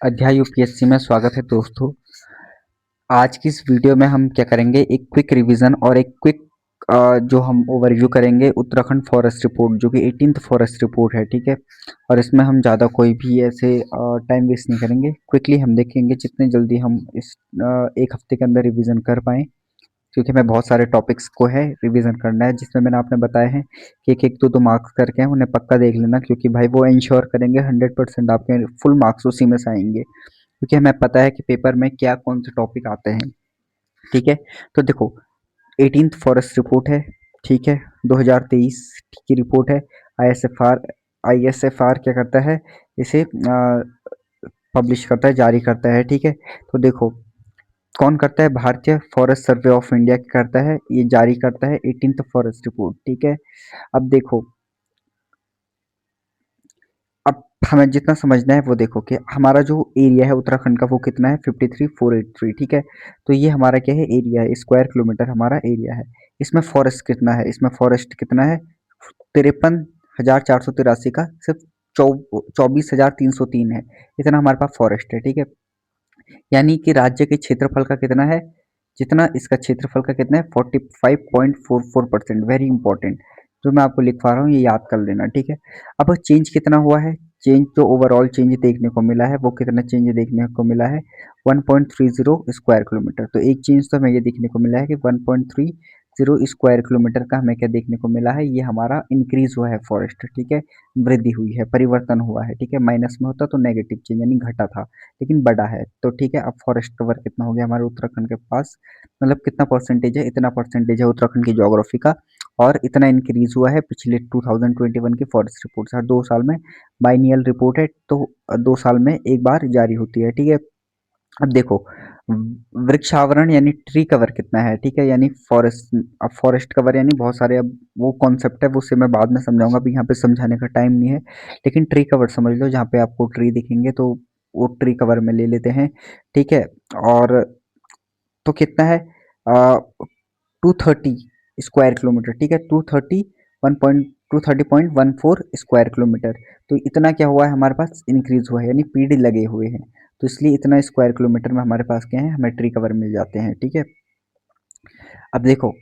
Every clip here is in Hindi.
अध्याय यूपीएससी में स्वागत है दोस्तों। आज की इस वीडियो में हम क्या करेंगे, एक क्विक रिवीजन और एक क्विक जो हम ओवरव्यू करेंगे उत्तराखंड फॉरेस्ट रिपोर्ट, जो कि 18th फॉरेस्ट रिपोर्ट है। ठीक है, और इसमें हम ज़्यादा कोई भी ऐसे टाइम वेस्ट नहीं करेंगे। क्विकली हम देखेंगे जितने जल्दी हम इस एक हफ्ते के अंदर रिवीजन कर पाएँ, क्योंकि मैं बहुत सारे टॉपिक्स को है रिवीजन करना है, जिसमें मैंने आपने बताया है कि एक एक दो दो मार्क्स करके हैं, उन्हें पक्का देख लेना, क्योंकि भाई वो इंश्योर करेंगे 100% आपके फुल मार्क्स उसी में से आएंगे, क्योंकि हमें पता है कि पेपर में क्या कौन से टॉपिक आते हैं। ठीक है, तो देखो 18th फॉरेस्ट रिपोर्ट है। ठीक है, 2023 की रिपोर्ट है। आईएसएफआर आईएसएफआर क्या करता है, इसे पब्लिश करता है, जारी करता है। ठीक है, तो देखो कौन करता है, भारतीय फॉरेस्ट सर्वे ऑफ इंडिया करता है, ये जारी करता है 18th फॉरेस्ट रिपोर्ट। ठीक है, अब देखो, अब हमें जितना समझना है वो देखो कि हमारा जो एरिया है उत्तराखंड का वो कितना है, 53,483। ठीक है, तो ये हमारा क्या है, एरिया है, स्क्वायर किलोमीटर हमारा एरिया है। इसमें फॉरेस्ट कितना है, इसमें फॉरेस्ट कितना है, 53,483 का सिर्फ 24,303 है, इतना हमारे पास फॉरेस्ट है। ठीक है, यानी कि राज्य के क्षेत्रफल का कितना है, जितना इसका क्षेत्रफल का कितना है, 45.44%। वेरी इंपॉर्टेंट, जो मैं आपको लिखवा रहा हूँ ये याद कर लेना। ठीक है, अब चेंज कितना हुआ है, चेंज जो ओवरऑल चेंज देखने को मिला है वो कितना चेंज देखने को मिला है, 1.30 स्क्वायर किलोमीटर। तो एक चेंज तो हमें ये देखने को मिला है कि 1.30 स्क्वायर किलोमीटर का हमें क्या देखने को मिला है, ये हमारा इंक्रीज हुआ है फॉरेस्ट। ठीक है, वृद्धि हुई है, परिवर्तन हुआ है। ठीक है, माइनस में होता तो नेगेटिव चेंज यानी घटा था, लेकिन बड़ा है। तो ठीक है, अब फॉरेस्ट कवर कितना हो गया हमारे उत्तराखंड के पास, मतलब कितना परसेंटेज है, इतना परसेंटेज है उत्तराखंड की ज्योग्राफी का, और इतना इंक्रीज हुआ है पिछले 2021 की फॉरेस्ट रिपोर्ट से। हर 2 साल में बाइनियल रिपोर्ट है, तो 2 साल में एक बार जारी होती है। ठीक है, अब देखो वृक्षावरण यानी ट्री कवर कितना है। ठीक है, यानी फॉरेस्ट, अब फॉरेस्ट कवर यानी बहुत सारे, अब वो कॉन्सेप्ट है वो उससे मैं बाद में समझाऊंगा, अभी यहाँ पे समझाने का टाइम नहीं है। लेकिन ट्री कवर समझ लो, जहाँ पे आपको ट्री दिखेंगे तो वो ट्री कवर में ले लेते हैं। ठीक है, और तो कितना है, 230 स्क्वायर किलोमीटर। ठीक है, 230 स्क्वायर किलोमीटर। तो इतना क्या हुआ है हमारे पास, इंक्रीज हुआ है, यानी पेड़ लगे हुए हैं, तो इसलिए इतना स्क्वायर किलोमीटर में हमारे पास क्या है, हमें ट्री कवर मिल जाते हैं। ठीक है, अब देखो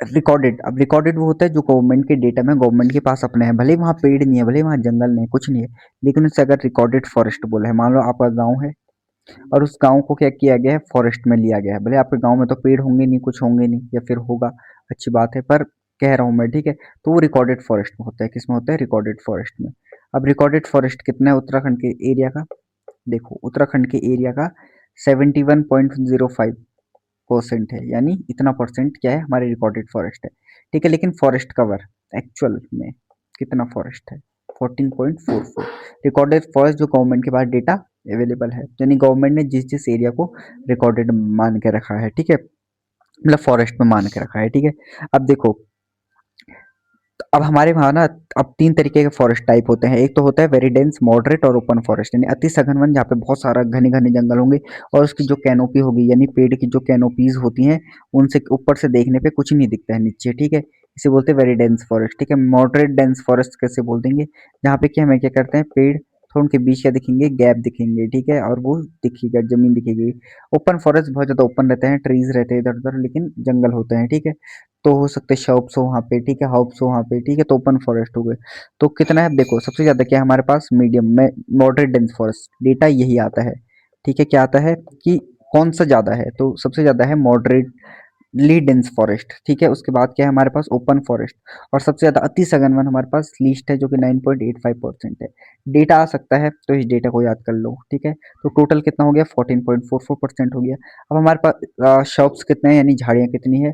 रिकॉर्डेड, अब रिकॉर्डेड वो होता है जो गवर्नमेंट के डेटा में गवर्नमेंट के पास अपने हैं, भले ही वहाँ पेड़ नहीं है, भले ही वहाँ जंगल नहीं है, कुछ नहीं है, लेकिन उससे अगर रिकॉर्डेड फॉरेस्ट बोला है, मान लो आपका गाँव है और उस गाँव को क्या किया गया है, फॉरेस्ट में लिया गया है। भले आपके गाँव में तो पेड़ होंगे नहीं, कुछ होंगे नहीं, या फिर होगा, अच्छी बात है, पर कह रहा हूँ मैं। ठीक है, तो वो रिकॉर्डेड फॉरेस्ट में होता है, किस में होता है, रिकॉर्डेड फॉरेस्ट में। अब रिकॉर्डेड फॉरेस्ट कितना है उत्तराखंड के एरिया का, देखो उत्तराखंड के एरिया का 71.05% है, यानी इतना परसेंट क्या है, हमारे रिकॉर्डेड फॉरेस्ट है। ठीक है, लेकिन फॉरेस्ट कवर एक्चुअल में कितना फॉरेस्ट है, 14.44। रिकॉर्डेड फॉरेस्ट जो गवर्नमेंट के पास डेटा अवेलेबल है, यानी गवर्नमेंट ने जिस जिस एरिया को रिकॉर्डेड मान के रखा है। ठीक है, मतलब फॉरेस्ट में मान के रखा है। ठीक है, अब देखो, अब हमारे वहाँ ना, अब 3 तरीके के फॉरेस्ट टाइप होते हैं। एक तो होता है वेरी डेंस, मॉडरेट और ओपन फॉरेस्ट, यानी अति सघन वन, जहाँ पे बहुत सारा घने घने जंगल होंगे और उसकी जो कैनोपी होगी, यानी पेड़ की जो कैनोपीज होती हैं, उनसे ऊपर से देखने पे कुछ नहीं दिखता है नीचे। ठीक है, इसे बोलते हैं वेरी डेंस फॉरेस्ट। ठीक है, मॉडरेट डेंस फॉरेस्ट कैसे बोल देंगे, जहाँ पे क्या हमें क्या करते हैं, पेड़ थोड़ा उनके बीच क्या दिखेंगे, गैप दिखेंगे। ठीक है, और वो दिखेगा, जमीन दिखेगी। ओपन फॉरेस्ट बहुत ज़्यादा ओपन रहते हैं, ट्रीज रहते हैं इधर उधर, लेकिन जंगल होते हैं। ठीक है, तो हो सकते हैं शॉप्स हो वहाँ पे। ठीक है, हाउस हो वहाँ पे। ठीक है, तो ओपन फॉरेस्ट हो गए। तो कितना है, देखो सबसे ज़्यादा क्या है हमारे पास, मीडियम में मॉडरेट डेंस फॉरेस्ट, डेटा यही आता है। ठीक है, क्या आता है कि कौन सा ज़्यादा है, तो सबसे ज़्यादा है मॉडरेटली डेंस फॉरेस्ट। ठीक है, उसके बाद क्या है हमारे पास, ओपन फॉरेस्ट, और सबसे ज़्यादा अति सघन वन हमारे पास लीस्ट है, जो कि 9.85% है। डेटा आ सकता है, तो इस डेटा को याद कर लो। ठीक है, तो टोटल कितना हो गया, 14.44% हो गया। अब हमारे पास शॉप्स कितने हैं, यानी झाड़ियाँ कितनी है।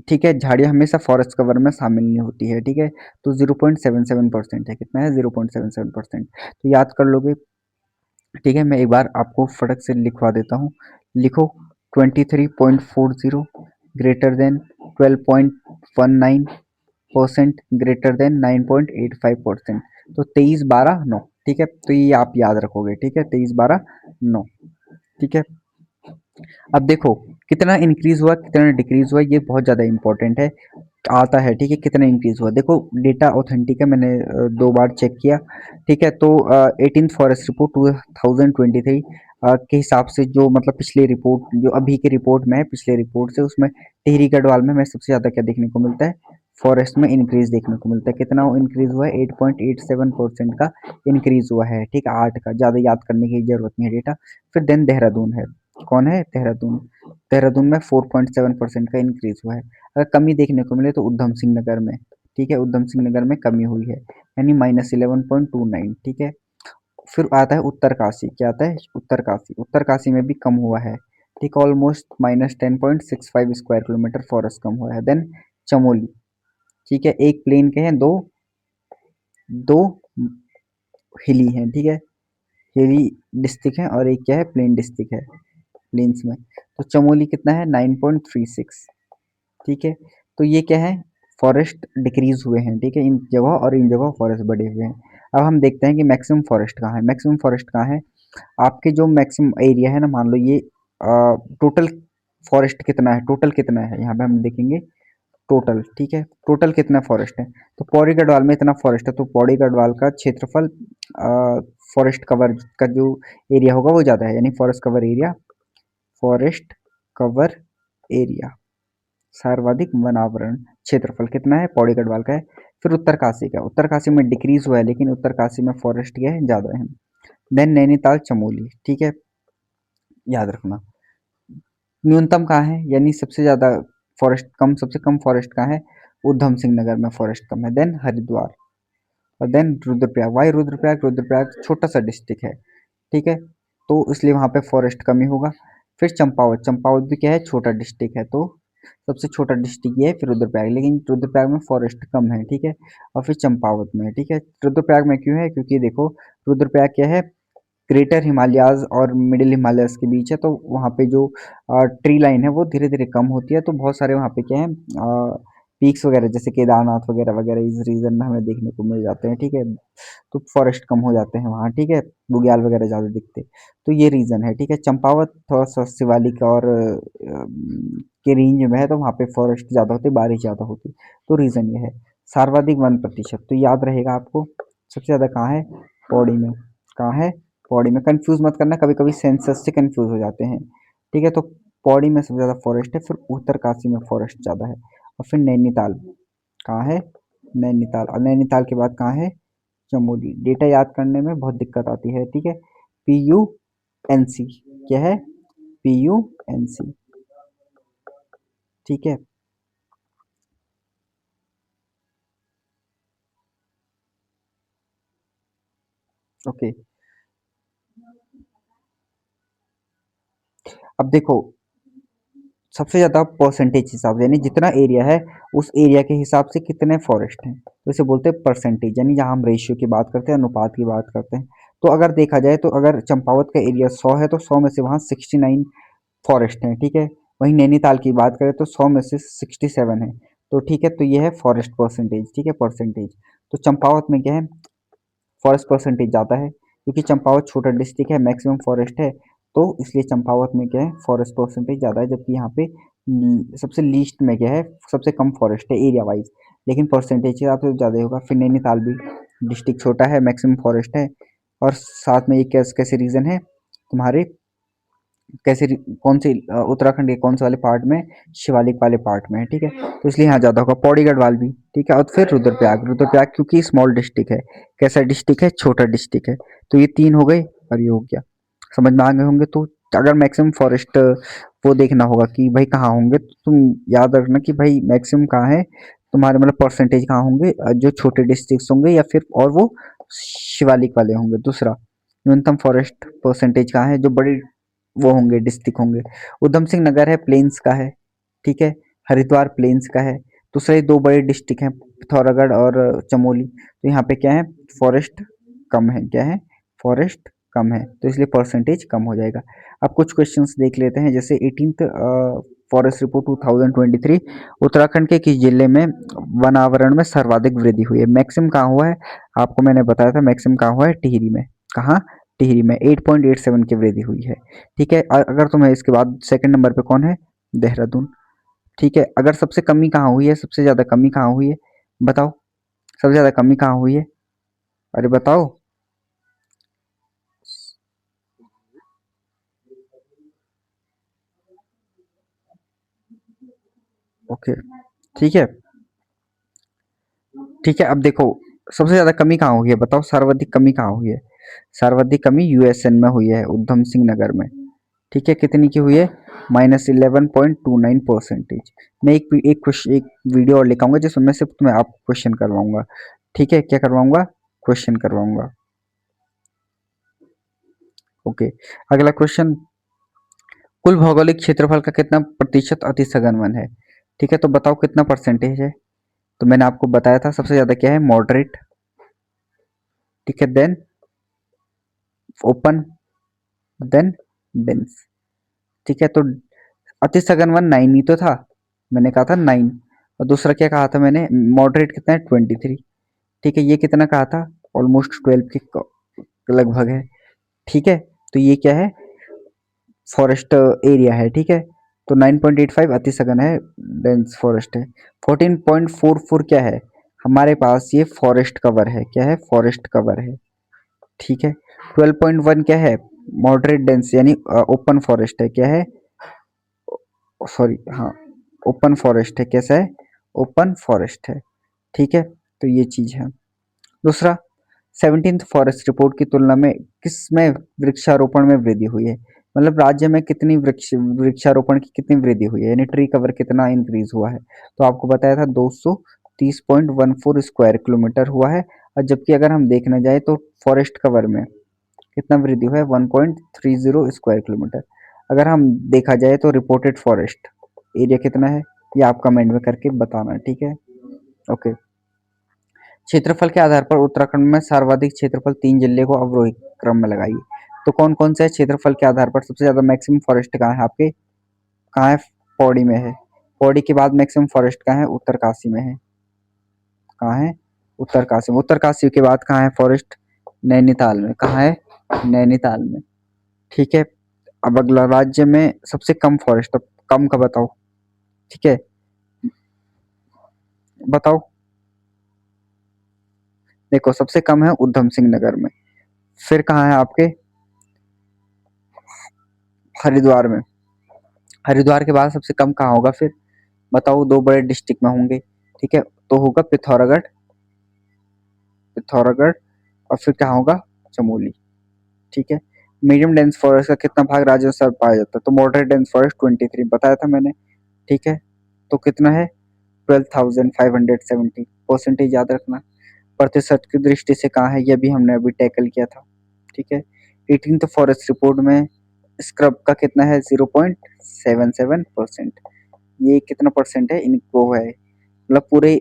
ठीक है, झाड़ियाँ हमेशा फॉरेस्ट कवर में शामिल नहीं होती है। ठीक है, तो 0.77% है, कितना है, 0.77%, तो याद कर लोगे। ठीक है, मैं एक बार आपको फटक से लिखवा देता हूँ, लिखो 23.40 ग्रेटर देन 12.19% ग्रेटर देन 9.85%, तो 23, 12, 9। ठीक है, तो ये आप याद रखोगे। ठीक है, 23, 12, 9। ठीक है, अब देखो कितना इंक्रीज हुआ कितना डिक्रीज हुआ, ये बहुत ज़्यादा इंपॉर्टेंट है। आता है, ठीक है, कितना इंक्रीज हुआ। देखो डेटा ऑथेंटिक है, मैंने 2 बार चेक किया, ठीक है। तो 18th फॉरेस्ट रिपोर्ट 2023 के हिसाब से, जो मतलब पिछले रिपोर्ट, जो अभी के रिपोर्ट में है, पिछले रिपोर्ट से, उसमें टिहरी गढ़वाल में हमें सबसे ज़्यादा क्या देखने को मिलता है, फॉरेस्ट में इंक्रीज देखने को मिलता है। कितना इंक्रीज हुआ है, 8.87% का इंक्रीज हुआ है, ठीक है, 8 का, ज़्यादा याद करने की जरूरत नहीं है डेटा। फिर देन देहरादून है, कौन है, देहरादून। देहरादून में 4.7% का इंक्रीज हुआ है। अगर कमी देखने को मिले तो उधम सिंह नगर में, ठीक है, उधम सिंह नगर में कमी हुई है, यानी -11.29, ठीक है। फिर आता है उत्तरकाशी, क्या आता है, उत्तरकाशी, उत्तरकाशी में भी कम हुआ है, ठीक, ऑलमोस्ट -10.65 स्क्वायर किलोमीटर फॉरेस्ट कम हुआ है। देन चमोली, ठीक है, एक प्लेन के हैं, दो दो हिली हैं, ठीक है, हिली डिस्ट्रिक्ट है, और एक क्या है, प्लेन डिस्ट्रिक्ट है, प्लेन्स में। तो चमोली कितना है, 9.36, ठीक है। तो ये क्या है, फॉरेस्ट डिक्रीज हुए हैं, ठीक है, इन जगह, और इन जगह फॉरेस्ट बढ़े हुए हैं। अब हम देखते हैं कि मैक्सिमम फॉरेस्ट कहाँ है, मैक्सिमम फॉरेस्ट कहाँ है। आपके जो मैक्सिमम एरिया है ना, मान लो ये टोटल फॉरेस्ट कितना है, टोटल कितना है, यहाँ पे हम देखेंगे टोटल, ठीक है, टोटल कितना फॉरेस्ट है। तो पौड़ी गढ़वाल में इतना फॉरेस्ट है, तो पौड़ी गढ़वाल का क्षेत्रफल फॉरेस्ट कवर का जो एरिया होगा वो ज़्यादा है, यानी forest cover area, forest cover area, सर्वाधिक वनावरण क्षेत्रफल कितना है, पौड़ी गढ़वाल का है। फिर उत्तरकाशी का, उत्तरकाशी में डिक्रीज हुआ है, लेकिन उत्तरकाशी में फॉरेस्ट क्या है, ज़्यादा है। देन नैनीताल चमोली, ठीक है, याद रखना। न्यूनतम कहाँ है, यानी सबसे ज़्यादा फॉरेस्ट कम, सबसे कम फॉरेस्ट कहाँ है, उधम सिंह नगर में फॉरेस्ट कम है। देन हरिद्वार, और देन रुद्रप्रयाग। वाई रुद्रप्रयाग, रुद्रप्रयाग छोटा सा डिस्ट्रिक्ट है, ठीक है, तो इसलिए वहाँ पे फॉरेस्ट कमी होगा। फिर चंपावत, चंपावत भी क्या है, छोटा डिस्ट्रिक्ट है, तो सबसे छोटा डिस्ट्रिक्ट ये है। फिर रुद्रप्रयाग, लेकिन रुद्रप्रयाग में फॉरेस्ट कम है, ठीक है। और फिर चंपावत में, ठीक है। रुद्रप्रयाग में क्यों है, क्योंकि देखो रुद्रप्रयाग क्या है, ग्रेटर हिमालयाज और मिडिल हिमालयस के बीच है, तो वहाँ पे जो ट्री लाइन है वो धीरे धीरे कम होती है, तो बहुत सारे वहाँ पे क्या है, पीक्स वगैरह जैसे केदारनाथ वगैरह वगैरह इस रीजन में हमें देखने को मिल जाते हैं, ठीक है। तो फॉरेस्ट कम हो जाते हैं वहाँ, ठीक है, बुग्याल वगैरह ज़्यादा दिखते, तो ये रीज़न है, ठीक है। चंपावत थोड़ा सा शिवालिक और के रेंज में है, तो वहाँ पे फॉरेस्ट ज़्यादा होती, बारिश ज़्यादा होती, तो रीज़न ये है। सर्वाधिक 1%, तो याद रहेगा आपको, सबसे ज़्यादा कहाँ है, पौड़ी में, कहाँ है, पौड़ी में। कंफ्यूज मत करना, कभी कभी सेंसस से कंफ्यूज हो जाते हैं, ठीक है। तो पौड़ी में सबसे ज़्यादा फॉरेस्ट है, फिर उत्तरकाशी में फॉरेस्ट ज़्यादा है, और फिर नैनीताल, कहाँ है, नैनीताल, और नैनीताल के बाद कहाँ है, चमोली। डेटा याद करने में बहुत दिक्कत आती है, ठीक है। PUNC, क्या है, PUNC, ठीक है, ओके। अब देखो, सबसे ज़्यादा परसेंटेज हिसाब से, यानी जितना एरिया है उस एरिया के हिसाब से कितने फॉरेस्ट हैं, तो इसे बोलते हैं परसेंटेज, यानी जहाँ हम रेशियो की बात करते हैं, अनुपात की बात करते हैं। तो अगर देखा जाए, तो अगर चंपावत का एरिया 100 है, तो 100 में से वहाँ 69 फॉरेस्ट हैं, ठीक है। वहीं नैनीताल की बात करें तो 100 में से 67 है, तो ठीक है, तो ये है फॉरेस्ट परसेंटेज, ठीक है, परसेंटेज। तो चंपावत में क्या है, फॉरेस्ट परसेंटेज ज़्यादा है, क्योंकि चंपावत छोटा डिस्ट्रिक्ट है, मैक्सिमम फॉरेस्ट है, तो इसलिए चंपावत में क्या है, फॉरेस्ट परसेंटेज ज़्यादा है। जबकि यहाँ पे सबसे लीस्ट में क्या है, सबसे कम फॉरेस्ट है एरिया वाइज, लेकिन परसेंटेज के हिसाब से ज़्यादा होगा। फिर नैनीताल भी डिस्ट्रिक्ट छोटा है, मैक्सिमम फॉरेस्ट है, और साथ में ये कैसे रीज़न है तुम्हारे, कौन सी उत्तराखंड के कौन से वाले पार्ट में, शिवालिक वाले पार्ट में है, ठीक है, तो इसलिए यहाँ ज़्यादा होगा। पौड़ी गढ़वाल भी, ठीक है। और फिर रुद्रप्रयाग, रुद्रप्रयाग क्योंकि स्मॉल डिस्ट्रिक्ट है, कैसा डिस्ट्रिक्ट है, छोटा डिस्ट्रिक्ट है, तो ये 3 हो गए, और ये हो गया, समझ में आ गए होंगे। तो अगर मैक्सिमम फॉरेस्ट वो देखना होगा कि भाई कहाँ होंगे, तो तुम याद रखना कि भाई मैक्सिमम कहाँ है, तुम्हारे मतलब परसेंटेज कहाँ होंगे, जो छोटे डिस्ट्रिक्ट होंगे, या फिर और वो शिवालिक वाले होंगे। दूसरा, न्यूनतम फॉरेस्ट परसेंटेज कहाँ है, जो बड़ी वो होंगे, डिस्ट्रिक्ट होंगे। उधम सिंह नगर है, प्लेन्स का है, ठीक है, हरिद्वार प्लेन्स का है। दूसरे 2 बड़े डिस्ट्रिक्ट हैं, पिथौरागढ़ और चमोली, तो यहाँ पे क्या है, फॉरेस्ट कम है, क्या है, फॉरेस्ट कम है, तो इसलिए परसेंटेज कम हो जाएगा। अब कुछ क्वेश्चंस देख लेते हैं, जैसे 18th फॉरेस्ट रिपोर्ट 2023, उत्तराखंड के किस जिले में वनावरण में सर्वाधिक वृद्धि हुई है। मैक्सिमम कहाँ हुआ है, आपको मैंने बताया था, मैक्सिमम कहाँ हुआ है, टिहरी में। कहाँ, टिहरी में 8.87 की वृद्धि हुई है, ठीक है। अगर तुम्हें इसके बाद सेकंड नंबर पे कौन है, देहरादून, ठीक है, अगर सबसे कमी कहाँ हुई है, सबसे ज्यादा कमी कहाँ हुई है, बताओ, सबसे ज्यादा कमी कहाँ हुई है, अरे बताओ। ओके, ठीक है, ठीक है, अब देखो सबसे ज्यादा कमी कहाँ हुई है, बताओ सर्वाधिक कमी कहाँ हुई है, सर्वाधिक कमी यूएसएन में हुई है, उधम सिंह नगर में। ठीक है, कितनी की हुई है, -11.29%। मैं एक वीडियो और लिखाऊंगा जिसमें मैं सिर्फ तुम्हें आप क्वेश्चन करवाऊंगा। ठीक है, क्या करवाऊंगा, क्वेश्चन करवाऊंगा। ओके, अगला क्वेश्चन, कुल भौगोलिक क्षेत्रफल का कितना प्रतिशत अति सघन वन है। ठीक है, तो बताओ कितना परसेंटेज है। तो मैंने आपको बताया था सबसे ज्यादा क्या है, मॉडरेट, ठीक है, देन ओपन, देन डेंस। ठीक है, तो अति सघन वन 9 ही तो था, मैंने कहा था 9। और दूसरा क्या कहा था मैंने, मॉडरेट कितना है, 23। ठीक है, ये कितना कहा था, ऑलमोस्ट 12 के लगभग है। ठीक है, तो ये क्या है, फॉरेस्ट एरिया है। ठीक है, तो 9.85 अति सघन है, डेंस फॉरेस्ट है। 14.44 क्या है, हमारे पास ये फॉरेस्ट कवर है, क्या है, फॉरेस्ट कवर है। ठीक है, 12.1 क्या है, मॉडरेट डेंस यानी ओपन फॉरेस्ट है, क्या है, सॉरी हाँ, ओपन फॉरेस्ट है, कैसा है, ओपन फॉरेस्ट है। ठीक है, तो ये चीज है। दूसरा, 17th फॉरेस्ट रिपोर्ट की तुलना में किस में वृक्षारोपण में वृद्धि हुई है, मतलब राज्य में कितनी वृक्षारोपण की कितनी वृद्धि हुई है, यानी ट्री कवर कितना इंक्रीज हुआ है। तो आपको बताया था 230.14 स्क्वायर किलोमीटर हुआ है। और जबकि अगर हम देखने जाए तो फॉरेस्ट कवर में कितना वृद्धि हुआ है, 1.30 स्क्वायर किलोमीटर। अगर हम देखा जाए तो रिपोर्टेड फॉरेस्ट एरिया कितना है, ये आप कमेंट में करके बताना, ठीक है। ओके, क्षेत्रफल के आधार पर उत्तराखंड में सर्वाधिक क्षेत्रफल 3 जिले को अवरोही क्रम में लगाइए। तो कौन कौन से क्षेत्रफल के आधार पर सबसे ज्यादा मैक्सिमम फॉरेस्ट कहाँ है आपके, कहाँ है, पौड़ी में है। पौड़ी के बाद मैक्सिमम फॉरेस्ट कहाँ है, उत्तरकाशी में है। कहाँ है, उत्तरकाशी में। उत्तरकाशी के बाद कहाँ है फॉरेस्ट, नैनीताल में। कहाँ है, नैनीताल में। ठीक है, अब अगला, राज्य में सबसे कम फॉरेस्ट, अब कम का बताओ। ठीक है, बताओ, देखो सबसे कम है उधम सिंह नगर में। फिर कहाँ है आपके, हरिद्वार में। हरिद्वार के बाद सबसे कम कहाँ होगा फिर, बताओ, दो बड़े डिस्ट्रिक्ट में होंगे। ठीक है, तो होगा पिथौरागढ़, पिथौरागढ़, और फिर क्या होगा, चमोली। ठीक है, मीडियम डेंस फॉरेस्ट का कितना भाग राजस्थान पाया जाता है, तो मॉडरेट डेंस फॉरेस्ट 23 बताया था मैंने। ठीक है, तो कितना है, 12,570 परसेंटेज, याद रखना। प्रतिशत की दृष्टि से कहाँ है, यह भी हमने अभी टैकल किया था। ठीक है, 18th फॉरेस्ट रिपोर्ट में स्क्रब का कितना है, 0.77%। ये कितना परसेंट है, इनको है, मतलब पूरे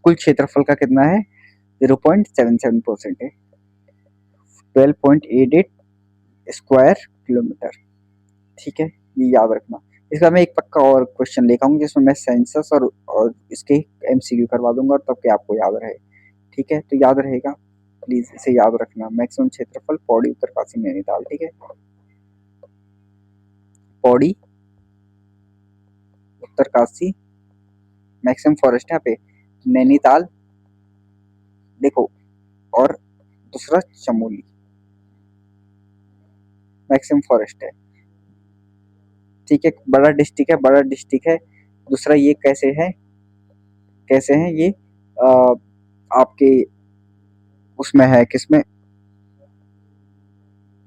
कुल क्षेत्रफल का कितना है, 0.77% है, 12.88 स्क्वायर किलोमीटर। ठीक है, ये याद रखना। इसका मैं एक पक्का और क्वेश्चन लेकर आऊंगा जिसमें मैं सेंसस और इसके एमसीक्यू करवा दूंगा, और तब के आपको याद रहे। ठीक है, तो याद रहेगा, प्लीज इसे याद रखना। मैक्सिमम क्षेत्रफल पौड़ी, उत्तरकाशी, नैनीताल। ठीक है, पौड़ी, उत्तरकाशी, मैक्सिमम फॉरेस्ट है यहाँ पे, नैनीताल, देखो, और दूसरा चमोली, मैक्सिमम फॉरेस्ट है। ठीक है, बड़ा डिस्ट्रिक्ट है, बड़ा डिस्ट्रिक्ट है। दूसरा ये कैसे है, कैसे है ये, आपके उसमें है, किसमें,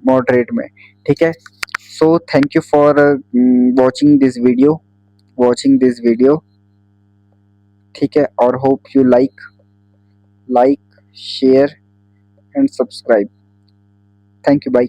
मॉडरेट में। ठीक है, so thank you for watching this video, watching this video. ठीक है, और hope you like, share and subscribe. Thank you, bye.